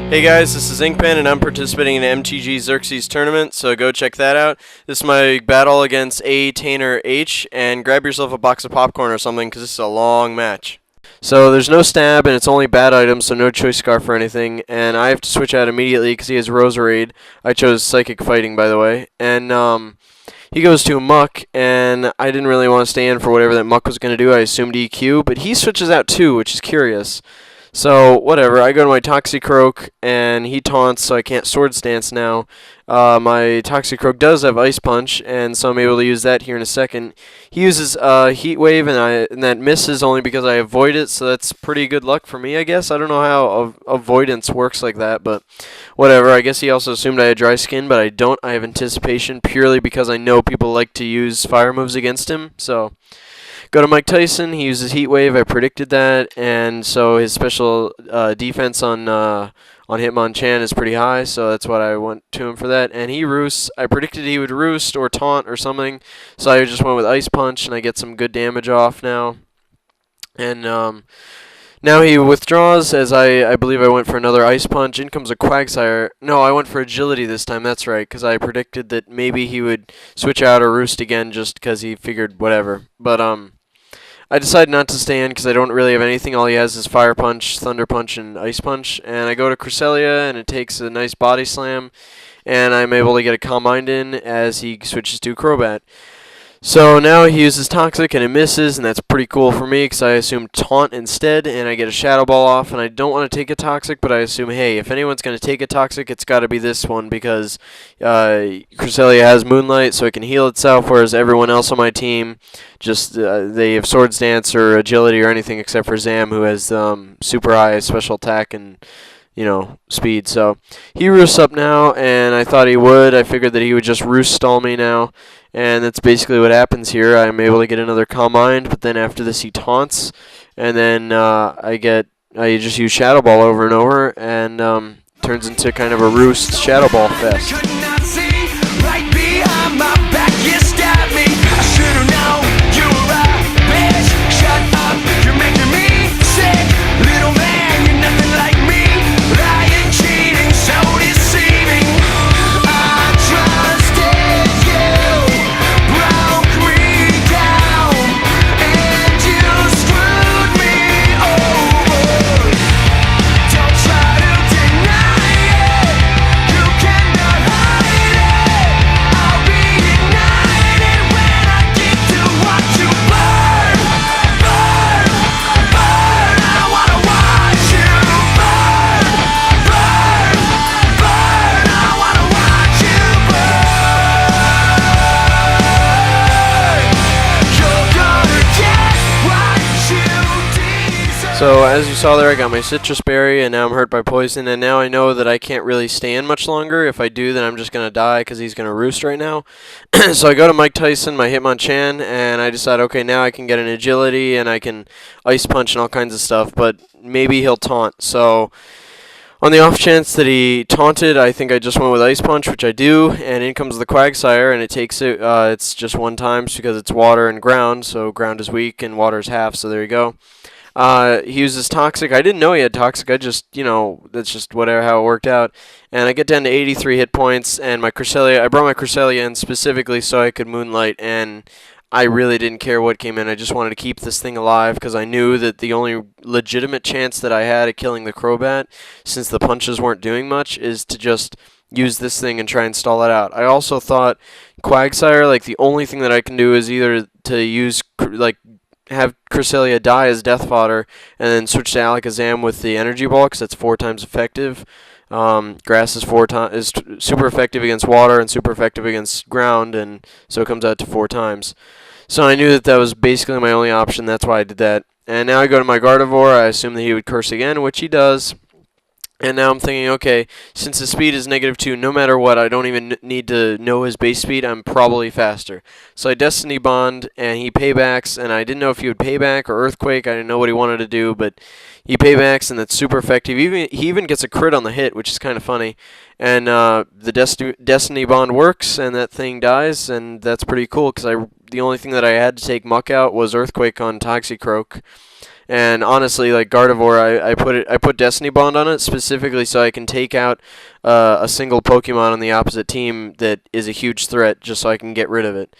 Hey guys, this is Inkpen, and I'm participating in the MTG Xerxes tournament, so go check that out. This is my battle against ATanerH, and grab yourself a box of popcorn or something, because this is a long match. So there's no stab, and it's only bad items, so no choice scarf or anything, and I have to switch out immediately because he has Roserade. I chose Psychic Fighting, by the way, and he goes to a Muck, and I didn't really want to stay in for whatever that Muck was going to do. I assumed EQ, but he switches out too, which is curious. So, whatever, I go to my Toxicroak, and he taunts, so I can't Swords Dance now. My Toxicroak does have Ice Punch, and so I'm able to use that here in a second. He uses Heat Wave, and that misses only because I avoid it, so that's pretty good luck for me, I guess. I don't know how avoidance works like that, but whatever. I guess he also assumed I had Dry Skin, but I don't. I have Anticipation purely because I know people like to use fire moves against him, so... Go to Mike Tyson. He uses Heat Wave. I predicted that, and so his special defense on Hitmonchan is pretty high, so that's what I went to him for that. And he roosts. I predicted he would roost or taunt or something, so I just went with Ice Punch, and I get some good damage off now. And now he withdraws, as I believe I went for another Ice Punch. In comes a Quagsire. No, I went for Agility this time, that's right, because I predicted that maybe he would switch out or roost again just because he figured whatever. But, I decided not to stay in because I don't really have anything. All he has is Fire Punch, Thunder Punch, and Ice Punch. And I go to Cresselia, and it takes a nice Body Slam, and I'm able to get a Calm Mind in as he switches to Crobat. So now he uses Toxic, and it misses, and that's pretty cool for me because I assume Taunt instead, and I get a Shadow Ball off, and I don't want to take a Toxic, but I assume, hey, if anyone's going to take a Toxic, it's got to be this one because Cresselia has Moonlight, so it can heal itself, whereas everyone else on my team, just they have Swords Dance or Agility or anything except for Zam, who has super high special attack and speed. So he roosts up now, and I thought he would. I figured that he would just roost stall me now, and that's basically what happens here. I'm able to get another Calm Mind, but then after this he taunts, and then I just use Shadow Ball over and over, and turns into kind of a roost Shadow Ball fest. So, as you saw there, I got my Citrus Berry, and now I'm hurt by poison, and now I know that I can't really stay in much longer. If I do, then I'm just going to die, because he's going to roost right now. So I go to Mike Tyson, my Hitmonchan, and I decide, okay, now I can get an Agility, and I can Ice Punch and all kinds of stuff, but maybe he'll taunt. So, on the off chance that he taunted, I think I just went with Ice Punch, which I do, and in comes the Quagsire, and it takes it. It's just one times because it's water and ground, so ground is weak, and water is half, so there you go. He uses Toxic. I didn't know he had Toxic. I just, that's just whatever how it worked out. And I get down to 83 hit points, and my Cresselia, I brought my Cresselia in specifically so I could Moonlight, and I really didn't care what came in. I just wanted to keep this thing alive because I knew that the only legitimate chance that I had at killing the Crobat, since the punches weren't doing much, is to just use this thing and try and stall it out. I also thought Quagsire, the only thing that I can do is either to use, have Cresselia die as death fodder, and then switch to Alakazam with the Energy Ball, because that's 4 times effective. Grass is super effective against water and super effective against ground, and so it comes out to 4 times. So I knew that was basically my only option, that's why I did that. And now I go to my Gardevoir, I assume that he would curse again, which he does. And now I'm thinking, okay, since his speed is -2, no matter what, I don't even need to know his base speed, I'm probably faster. So I Destiny Bond, and he paybacks, and I didn't know if he would payback or Earthquake. I didn't know what he wanted to do, but he paybacks, and that's super effective. He even gets a crit on the hit, which is kind of funny. And the Destiny Bond works, and that thing dies, and that's pretty cool, because the only thing that I had to take Muck out was Earthquake on Toxicroak. And honestly, like Gardevoir, I put Destiny Bond on it specifically so I can take out a single Pokemon on the opposite team that is a huge threat, just so I can get rid of it.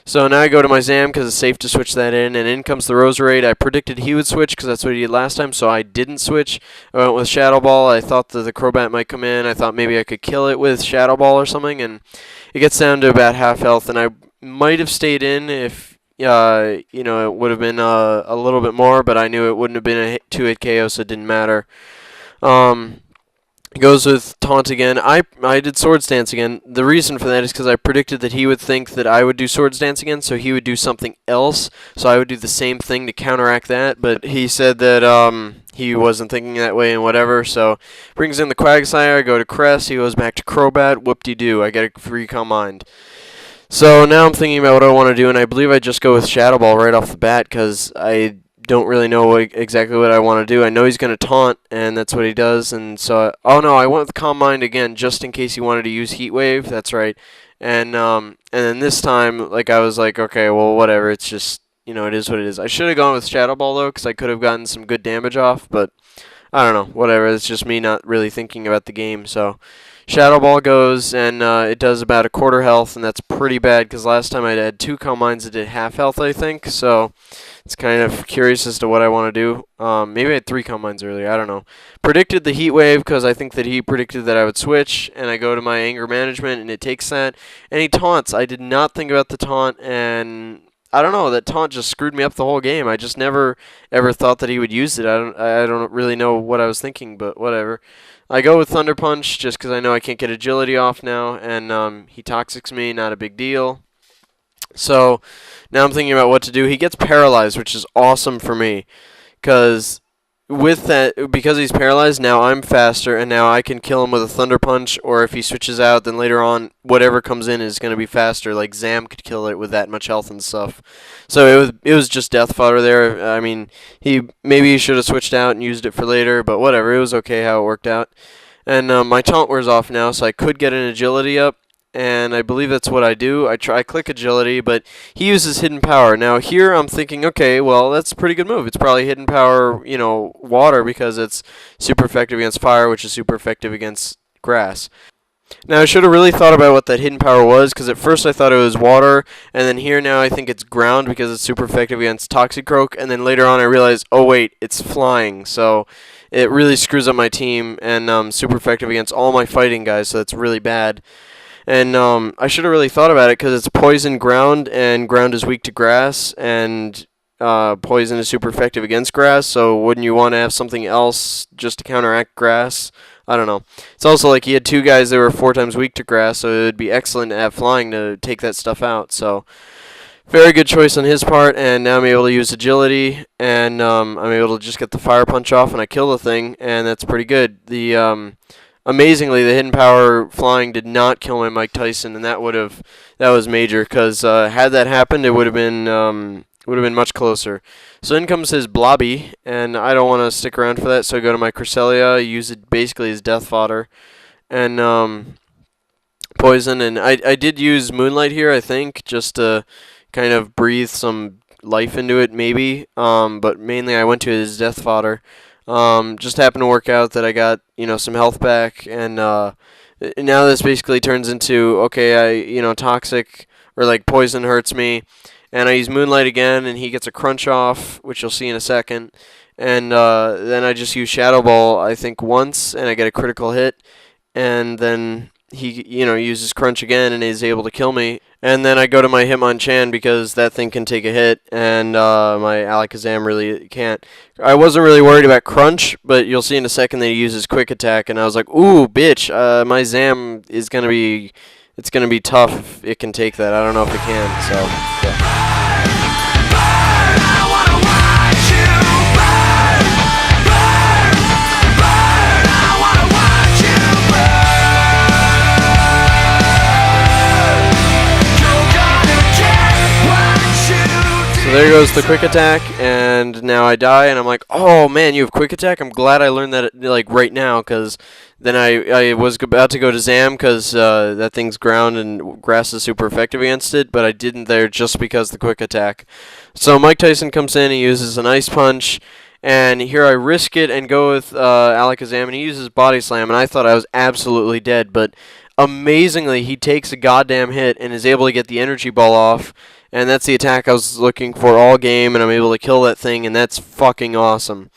So now I go to my Zam because it's safe to switch that in, and in comes the Roserade. I predicted he would switch because that's what he did last time, so I didn't switch. I went with Shadow Ball. I thought that the Crobat might come in. I thought maybe I could kill it with Shadow Ball or something, and it gets down to about half health, and I might have stayed in if it would have been a little bit more, but I knew it wouldn't have been a 2-hit KO, so it didn't matter. Goes with Taunt again. I did Swords Dance again. The reason for that is because I predicted that he would think that I would do Swords Dance again, so he would do something else, so I would do the same thing to counteract that, but he said that he wasn't thinking that way and whatever, so brings in the Quagsire. I go to Crest, he goes back to Crobat, whoop-de-doo, I get a free Calm Mind. So now I'm thinking about what I want to do, and I believe I just go with Shadow Ball right off the bat, because I don't really know exactly what I want to do. I know he's going to taunt, and that's what he does. And so, oh no, I went with Calm Mind again, just in case he wanted to use Heat Wave. That's right. And then this time, like I was like, okay, well, whatever. It's just, it is what it is. I should have gone with Shadow Ball though, because I could have gotten some good damage off. But I don't know, whatever. It's just me not really thinking about the game. So Shadow Ball goes, and it does about a quarter health, and that's pretty bad because last time I had 2 Calm Minds that did half health, I think. So it's kind of curious as to what I want to do. Maybe I had 3 Calm Minds earlier. I don't know. Predicted the Heat Wave because I think that he predicted that I would switch, and I go to my Anger Management, and it takes that. And he taunts. I did not think about the taunt, and I don't know. That taunt just screwed me up the whole game. I just never ever thought that he would use it. I don't really know what I was thinking, but whatever. I go with Thunder Punch just because I know I can't get Agility off now, and he Toxics me. Not a big deal. So now I'm thinking about what to do. He gets paralyzed, which is awesome for me, because because he's paralyzed, now I'm faster, and now I can kill him with a Thunder Punch, or if he switches out, then later on, whatever comes in is going to be faster. Like Zam could kill it with that much health and stuff. So it was just death fodder there. I mean, maybe he should have switched out and used it for later, but whatever. It was okay how it worked out. And my taunt wears off now, so I could get an Agility up. And I believe that's what I do. I click Agility, but he uses Hidden Power. Now here I'm thinking, okay, well, that's a pretty good move. It's probably Hidden Power, water, because it's super effective against fire, which is super effective against grass. Now I should have really thought about what that Hidden Power was, because at first I thought it was water, and then here now I think it's ground because it's super effective against Toxicroak, and then later on I realized, oh wait, it's flying. So it really screws up my team, and super effective against all my fighting guys, so that's really bad. And I should have really thought about it because it's poison ground, and ground is weak to grass, and poison is super effective against grass, so wouldn't you want to have something else just to counteract grass? I don't know. It's also like he had 2 guys that were 4 times weak to grass, so it would be excellent to have flying to take that stuff out. So very good choice on his part, and now I'm able to use Agility, and I'm able to just get the Fire Punch off, and I kill the thing, and that's pretty good. Amazingly, the Hidden Power flying did not kill my Mike Tyson, and that was major, because had that happened, it would have been much closer. So in comes his Blobby, and I don't want to stick around for that, so I go to my Cresselia, use it basically as death fodder, and poison, and I did use Moonlight here, I think, just to kind of breathe some life into it, maybe, but mainly I went to his death fodder. Just happened to work out that I got, some health back, and now this basically turns into, okay, toxic, or like poison hurts me, and I use Moonlight again, and he gets a crunch off, which you'll see in a second, and then I just use Shadow Ball, I think, once, and I get a critical hit, and then he, uses crunch again, and is able to kill me. And then I go to my Hitmonchan because that thing can take a hit, and my Alakazam really can't. I wasn't really worried about Crunch, but you'll see in a second that he uses Quick Attack, and I was like, ooh, bitch, my Zam is going to be, it's going to be tough if it can take that. I don't know if it can, so, yeah. So there goes the Quick Attack, and now I die, and I'm like, oh man, you have Quick Attack? I'm glad I learned that like right now, because then I was about to go to Zam, because that thing's ground and grass is super effective against it, but I didn't there just because the Quick Attack. So Mike Tyson comes in, he uses an Ice Punch, And here I risk it and go with Alakazam, and he uses Body Slam, and I thought I was absolutely dead, but amazingly, he takes a goddamn hit and is able to get the energy ball off, and that's the attack I was looking for all game, and I'm able to kill that thing, and that's fucking awesome.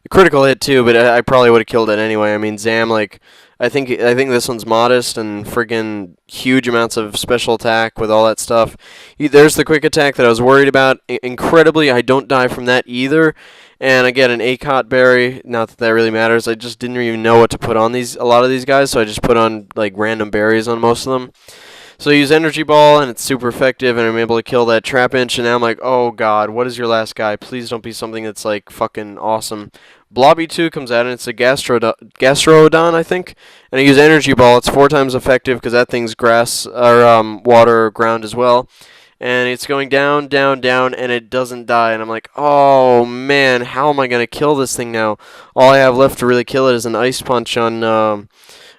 A critical hit too, but I probably would have killed it anyway. I mean, Zam, like, I think this one's modest and friggin' huge amounts of special attack with all that stuff. There's the quick attack that I was worried about. Incredibly, I don't die from that either. And I get an ACOT berry. Not that that really matters. I just didn't even know what to put on a lot of these guys, so I just put on like random berries on most of them. So I use Energy Ball, and it's super effective, and I'm able to kill that Trapinch, and now I'm like, oh god, what is your last guy? Please don't be something that's like fucking awesome. Blobby 2 comes out, and it's a Gastrodon, I think, and I use Energy Ball. It's 4 times effective because that thing's grass, or water, or ground as well. And it's going down, down, down, and it doesn't die. And I'm like, oh man, how am I going to kill this thing now? All I have left to really kill it is an Ice Punch on the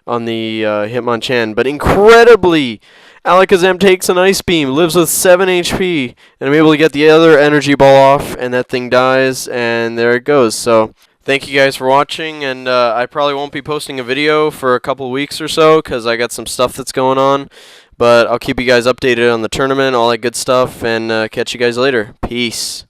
Hitmonchan. But incredibly, Alakazam takes an Ice Beam, lives with 7 HP, and I'm able to get the other Energy Ball off, and that thing dies, and there it goes. So thank you guys for watching, and I probably won't be posting a video for a couple weeks or so, because I got some stuff that's going on. But I'll keep you guys updated on the tournament, all that good stuff, and catch you guys later. Peace.